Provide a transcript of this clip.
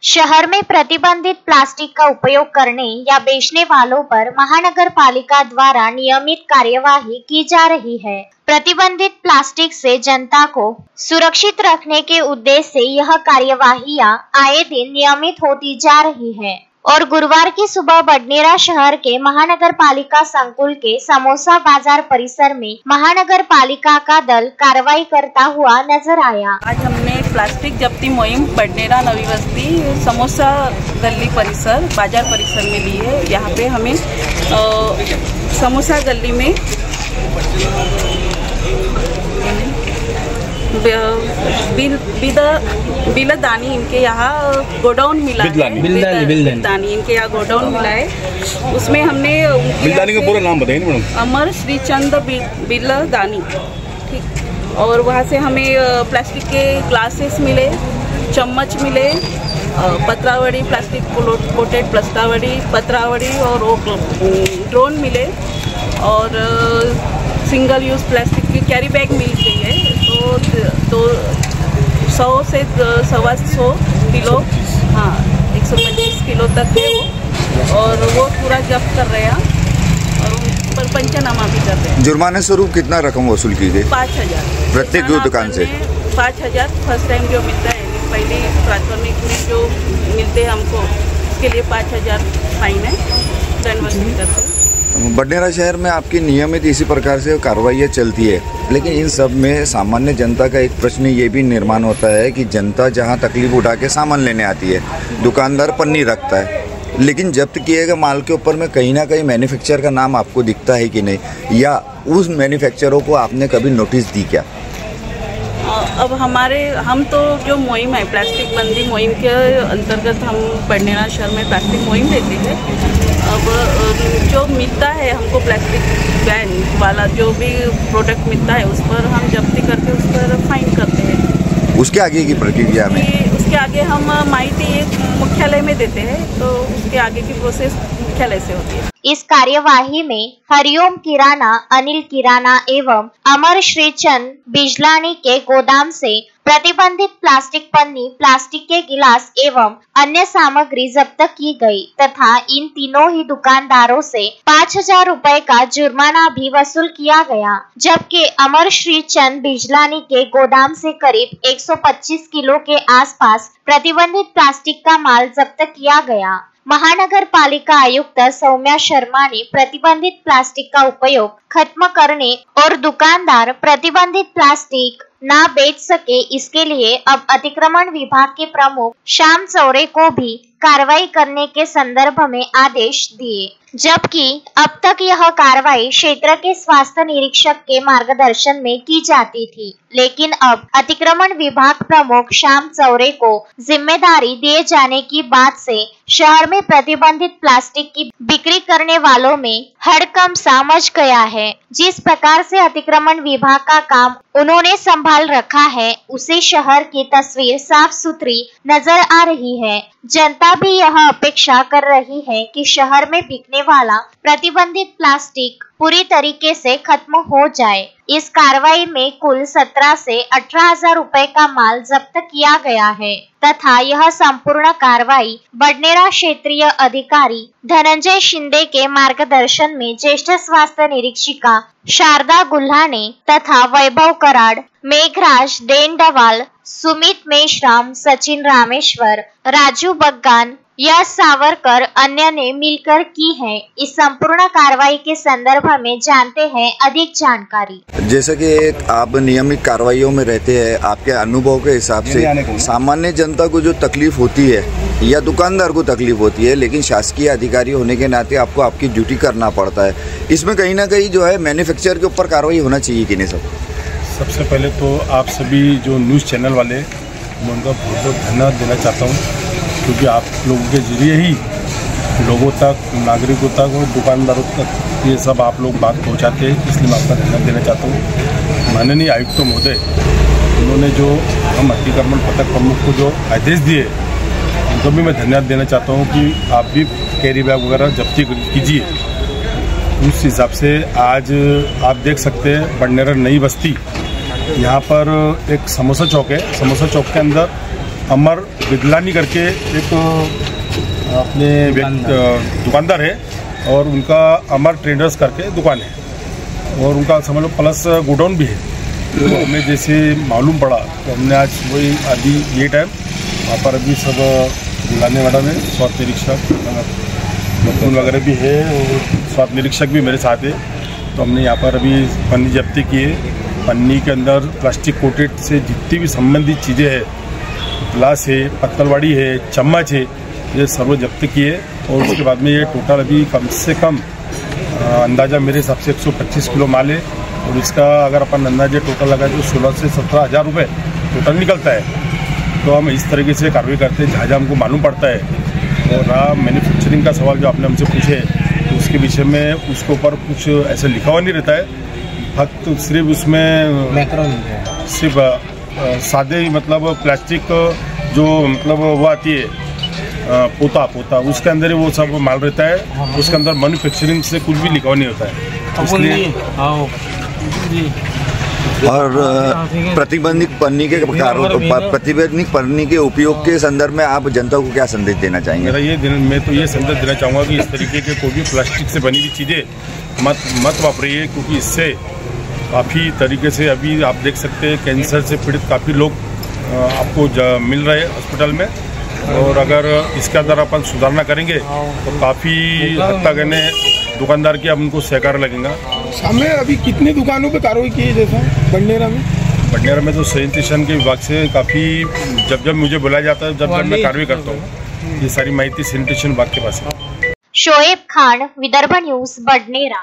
शहर में प्रतिबंधित प्लास्टिक का उपयोग करने या बेचने वालों पर महानगर पालिका द्वारा नियमित कार्यवाही की जा रही है। प्रतिबंधित प्लास्टिक से जनता को सुरक्षित रखने के उद्देश्य से यह कार्यवाहियां आए दिन नियमित होती जा रही है और गुरुवार की सुबह बडनेरा शहर के महानगर पालिका संकुल के समोसा बाजार परिसर में महानगर पालिका का दल कार्रवाई करता हुआ नजर आया। आज हमने प्लास्टिक जब्ती मुहिम बडनेरा नवी बस्ती समोसा गली परिसर बाजार परिसर में ली है। यहाँ पे हमें समोसा गली में बिलदानी इनके यहाँ गोडाउन मिला है। बिलदानी इनके यहाँ गोडाउन मिला है। उसमें हमने बिलदानी का पूरा नाम बताइए मैडम। अमर श्रीचंद बिलदानी, ठीक। और वहाँ से हमें प्लास्टिक के ग्लासेस मिले, चम्मच मिले, पत्रावड़ी प्लास्टिक कोटेड पत्रावड़ी और ड्रोन मिले और सिंगल यूज प्लास्टिक की कैरी बैग मिल गई है। तो 100 से 125 किलो, हाँ 125 किलो तक है वो, और वो पूरा जब्त कर रहे हैं और उन पर पंचनामा भी कर रहे हैं। जुर्माने स्वरूप कितना रकम वसूल की गई? 5000 प्रत्येक दुकान से। 5000 फर्स्ट टाइम जो मिलता है, पहले प्राथमिक में जो मिलते हैं हमको, उसके लिए 5000 फाइन है, दंड वसूल करते हैं। बडनेरा शहर में आपकी नियमित इसी प्रकार से कार्रवाइयाँ चलती है, लेकिन इन सब में सामान्य जनता का एक प्रश्न ये भी निर्माण होता है कि जनता जहां तकलीफ उठा के सामान लेने आती है, दुकानदार पन्नी रखता है, लेकिन जब्त किए गए माल के ऊपर में कहीं ना कहीं मैन्युफैक्चरर का नाम आपको दिखता है कि नहीं, या उस मैन्युफैक्चररों को आपने कभी नोटिस दी क्या? अब हम तो जो मुहिम है प्लास्टिक बंदी मुहिम के अंतर्गत हम बडनेरा शहर में प्लास्टिक मुहिम देते हैं। अब जो मिलता है हमको प्लास्टिक बैन वाला जो भी प्रोडक्ट मिलता है, उस पर हम जब्ती करके उस पर फाइन करते हैं। उसके आगे की प्रक्रिया में उसके आगे हम माहिती एक मुख्यालय में देते हैं, तो उसके आगे की प्रोसेस मुख्यालय से होती है। इस कार्यवाही में हरिओम किराना, अनिल किराना एवं अमर श्रीचंद बिजलानी के गोदाम से प्रतिबंधित प्लास्टिक पन्नी, प्लास्टिक के गिलास एवं अन्य सामग्री जब्त की गई तथा इन तीनों ही दुकानदारों से 5000 रुपए का जुर्माना भी वसूल किया गया, जबकि अमर श्रीचंद बिजलानी के गोदाम से करीब 125 किलो के आसपास प्रतिबंधित प्लास्टिक का माल जब्त किया गया। महानगर पालिका आयुक्त सौम्या शर्मा ने प्रतिबंधित प्लास्टिक का उपयोग खत्म करने और दुकानदार प्रतिबंधित प्लास्टिक ना बेच सके, इसके लिए अब अतिक्रमण विभाग के प्रमुख श्याम चौरे को भी कार्रवाई करने के संदर्भ में आदेश दिए, जबकि अब तक यह कार्रवाई क्षेत्र के स्वास्थ्य निरीक्षक के मार्गदर्शन में की जाती थी, लेकिन अब अतिक्रमण विभाग प्रमुख श्याम चौरे को जिम्मेदारी दिए जाने की बात से शहर में प्रतिबंधित प्लास्टिक की बिक्री करने वालों में हड़कंप सा मच गया है। जिस प्रकार से अतिक्रमण विभाग का काम उन्होंने संभाल रखा है, उसे शहर की तस्वीर साफ सुथरी नजर आ रही है। जनता भी यह अपेक्षा कर रही है कि शहर में बिकने वाला प्रतिबंधित प्लास्टिक पूरी तरीके से खत्म हो जाए। इस कार्रवाई में कुल 17 से 18,000 रुपए का माल जब्त किया गया है तथा यह संपूर्ण कार्रवाई बडनेरा क्षेत्रीय अधिकारी धनंजय शिंदे के मार्गदर्शन में ज्येष्ठ स्वास्थ्य निरीक्षिका शारदा गुल्हाने तथा वैभव कराड़, मेघराज देंडवाल, सुमित मेश्राम, सचिन रामेश्वर, राजू बग्गान, यश सावरकर अन्य ने मिलकर की है। इस संपूर्ण कार्रवाई के संदर्भ में जानते हैं अधिक जानकारी। जैसा कि आप नियमित कार्रवाइयों में रहते हैं, आपके अनुभव के हिसाब से सामान्य जनता को जो तकलीफ होती है या दुकानदार को तकलीफ होती है, लेकिन शासकीय अधिकारी होने के नाते आपको आपकी ड्यूटी करना पड़ता है, इसमें कहीं ना कहीं जो है मैन्युफैक्चरर के ऊपर कार्रवाई होना चाहिए कि नहीं सर? सबसे पहले तो आप सभी जो न्यूज़ चैनल वाले, मैं उनका बहुत बहुत धन्यवाद देना चाहता हूँ, क्योंकि आप लोगों के जरिए ही लोगों तक, नागरिकों तक और दुकानदारों तक ये सब आप लोग बात पहुँचाते हैं, इसलिए मैं आपका धन्यवाद देना चाहता हूँ। माननीय आयुक्त महोदय, उन्होंने जो हम अतिक्रमण पथक प्रमुख को जो आदेश दिए, उनको भी मैं धन्यवाद देना चाहता हूँ कि आप भी कैरी बैग वगैरह जब्ती कीजिए। उस हिसाब से आज आप देख सकते हैं बडनेरा नई बस्ती, यहाँ पर एक समोसा चौक है। समोसा चौक के अंदर अमर बिदलानी करके एक अपने दुकानदार है और उनका अमर ट्रेडर्स करके दुकान है और उनका समझ लो प्लस गोडाउन भी है। तो हमें जैसे मालूम पड़ा तो हमने आज वही अभी ये टाइम वहाँ पर अभी सब बुलाने वाला में स्वास्थ्य निरीक्षक मजदूर वगैरह भी है और स्वास्थ्य निरीक्षक भी मेरे साथ है। तो हमने यहाँ पर अभी पन्नी जब्ती की है। पन्नी के अंदर प्लास्टिक कोटेड से जितनी भी संबंधित चीज़ें हैं, गिलास है, पत्तलवाड़ी है, चम्मच है, ये सर्व जब्त किए और उसके बाद में ये टोटल अभी कम से कम अंदाज़ा मेरे हिसाब से 125 किलो माल है और इसका अगर अपन अंदाजे टोटल लगाए तो 16 से 17 हज़ार रुपये टोटल निकलता है। तो हम इस तरीके से कार्रवाई करते हैं जहाँ जहाँ हमको मालूम पड़ता है। और रहा मैन्युफैक्चरिंग का सवाल जो आपने हमसे पूछे तो उसके विषय में उसके ऊपर कुछ ऐसे लिखा हुआ नहीं रहता है, फक्त सिर्फ उसमें सिर्फ सादे ही मतलब प्लास्टिक जो मतलब वो आती है पोता उसके अंदर ही वो सब माल रहता है। उसके अंदर मैन्युफैक्चरिंग से कुछ भी लिखा हुआ नहीं होता है। इसलिए और प्रतिबंधित पन्नी के उपयोग के संदर्भ में आप जनता को क्या संदेश देना चाहेंगे? मैं तो ये संदेश देना चाहूँगा कि इस तरीके के कोई भी प्लास्टिक से बनी हुई चीज़ें मत वापरिए, क्योंकि इससे काफ़ी तरीके से अभी आप देख सकते हैं कैंसर से पीड़ित काफ़ी लोग आपको मिल रहे हैं हॉस्पिटल में। और अगर इसके अंदर अपन सुधारना करेंगे तो काफ़ी हद तक इन्हें दुकानदार की अब उनको सहकार लगेगा। सामने अभी कितनी दुकानों पे कार्रवाई की है? जैसा बंडेरा में तो सैनिटेशन के विभाग से काफ़ी जब मुझे बुलाया जाता है जब मैं कार्रवाई करता हूँ। ये सारी माहिती सैनिटेशन विभाग के पास है। शोएब खान, विदर्भ न्यूज, बडनेरा।